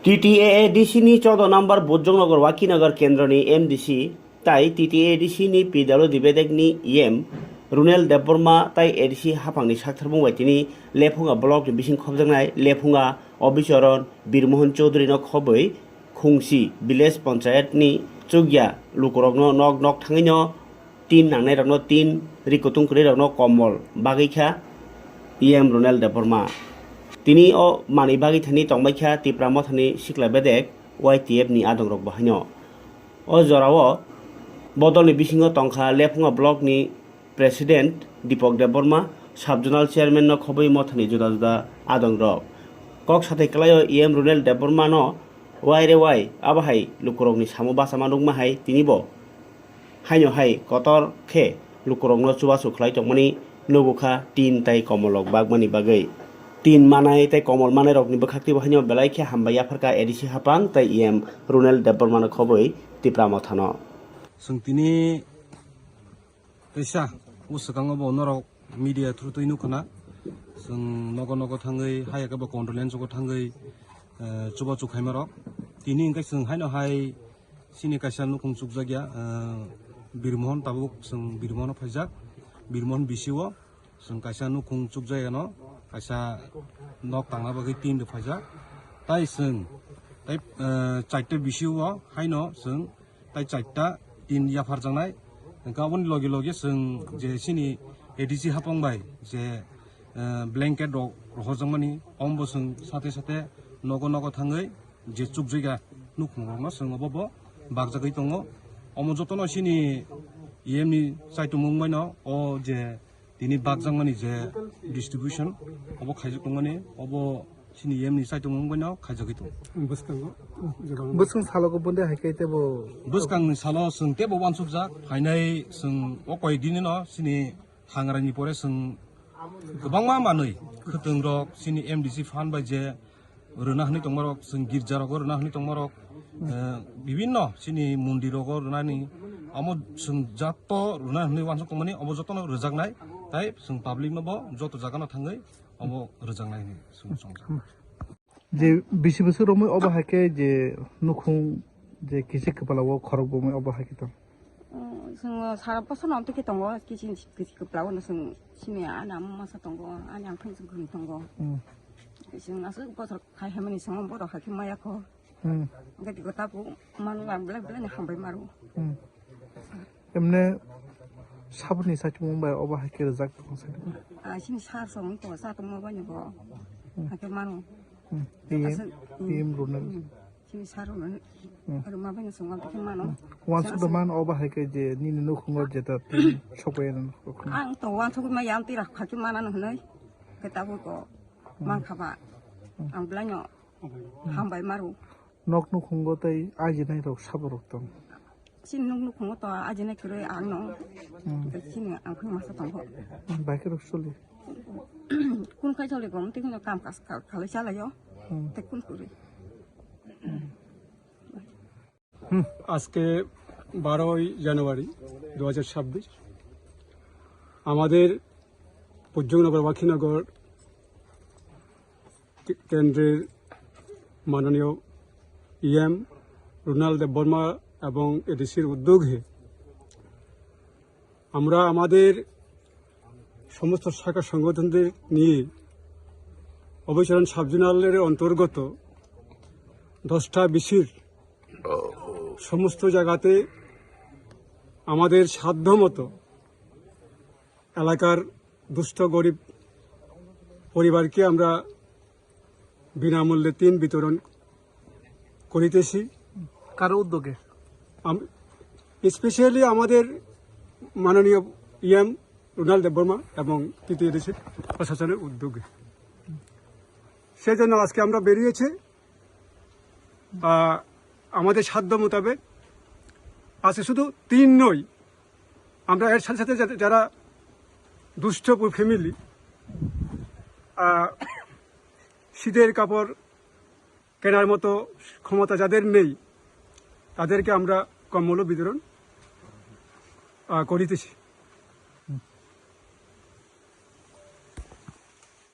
TTAADC ni 14 number Bojongnagar Wakinagar Kendra ni MDC tai TTAADC ni PWD bedek ni EM Runel Deborma tai ADC hapang ni saktharbung waitini lephunga block ni bising khobjangnai lephunga Obicharon Birmohon Chaudhary no khoboi Khungsi village panchayat ni chugya lukorokno nok thangai no tin nangnai rokno tin rikutung kri rokno komol bagikha EM Runel Deborma তিনি ও মানিবাগি থানি টংবাইখা তিপ্রাম থানি সিকলা বেদেক YTF ni adongrok bahanyo o jorao bodolni bisingo tongkha lephunga block ni president Dipok Deborma subjonal chairman no khoboi mothani juda juda adongrok kok sathai klayo EM Runel Deborma no waire wai abahai lukurok ni samu basama nungma hai tini bo haino hai kotor khe lukurok no chubasu khlai tongmani nubukha tin tai komolok bagmani bagai tin manai tai komol manai rokni bakhakti bahanyo belaikhe hambaya pharka ADC hapang tai EM Runel Deborma no khoboi tipramo thano sungtini kaisa usakango bo norok media through toinu khana sung nogo thangai hayaka ba condolence ko thangai chuba chukhaimaro tini ingkai sung haino hai sini kaisa nukung chukjagya Birmohon tabuk sung Birmohon phaijak Birmohon bisiwo sung kaisa nukung chukjaya no kaisa nok tangna bagui tin de phaja tai sung tai chaite bisiwo haino sung tai chaita tin ya pharjangnai gabon logi sung je sini ADC hapangbai je blanket rok rohojangmani ombo sung sate nogo thangai je chukjaiga nukhungrokno sung obo bagjagui tongo omo jotono sini EM ni saitumungmai no o je tini bagjangmani je distribution obo khaijak tongmani obo sini EM ni saitumungmai no khaijagui tong busung salogo bonde haikai tebo buskang ni salo sung tebo wansukjak hainai sung o koi dini no sini hangrani pore sung gobangma manui khuteng rok sini MDC fan bai je runa hni tongmarok sung girja rok runa hni tongmarok bibinno sini mundiro go runani amo sung jato runa hni wansuk tongmani obo jotono rejaknai tai sung public no bo joto jagano thangai obo rejaknai ni sung je bisi bosor romoi oba haike je nukhung je kisi kepalawo khorok bomoi oba haike to sung sara bosono amte ke tongo kisi kepalawo no sung sini ana masa tongo ana phing sung khung tongo sung asu bosor khai hamani sung bodo haike maya ko gati ko tapu manu bla ni hambai maru emne sabni sachmungbai oba haike rejak to sini sar song to sa to mo bani bo haike manu EM Runel sini saru no aru ma bani sung amte manu wansuk the man oba haike je ni nukhungo jeta sokwe ang to wansuk ma yam tira haike manan hnai ke tapu ko man khaba ang blanyo hambai maru nok nukhungo tai ajinai rok saborok tong sini nukhungo to ajinai kre ang no sini ang phung masa tong baike rok soli kun khai chole gom te kun kam kas khalai chala yo te kun kuri আজকে 12ই জানুয়ারি 2026 আমাদের বৈদ্যনগর ওয়াকিনগর কেন্দ্রের মাননীয় EM রুনাল Debbarma এবং ADCর উদ্যোগে আমরা আমাদের সমস্ত শাখা সংগঠনদের নিয়ে অবিচরণ সাবজোনালের অন্তর্গত 10টা বিসির সমস্ত জায়গাতে আমাদের সাধ্যমতো এলাকার দুস্থ গরিব পরিবারকে আমরা বিনামূল্যে তিন বিতরণ করিতেছি কারো উদ্যোগে স্পেশালি আমাদের মাননীয় EM রুনাল দেববর্মা এবং TTAADC প্রশাসনের উদ্যোগে সেজন্য আজকে আমরা বেরিয়েছি আমাদের সাধ্য মোতাবেক আজকে শুধু তিন নই আমরা এর সাথে সাথে যারা দুস্থ ফ্যামিলি শীতের কাপড় কেনার মতো ক্ষমতা যাদের নেই তাদেরকে আমরা কম্বল বিতরণ করিতেছি।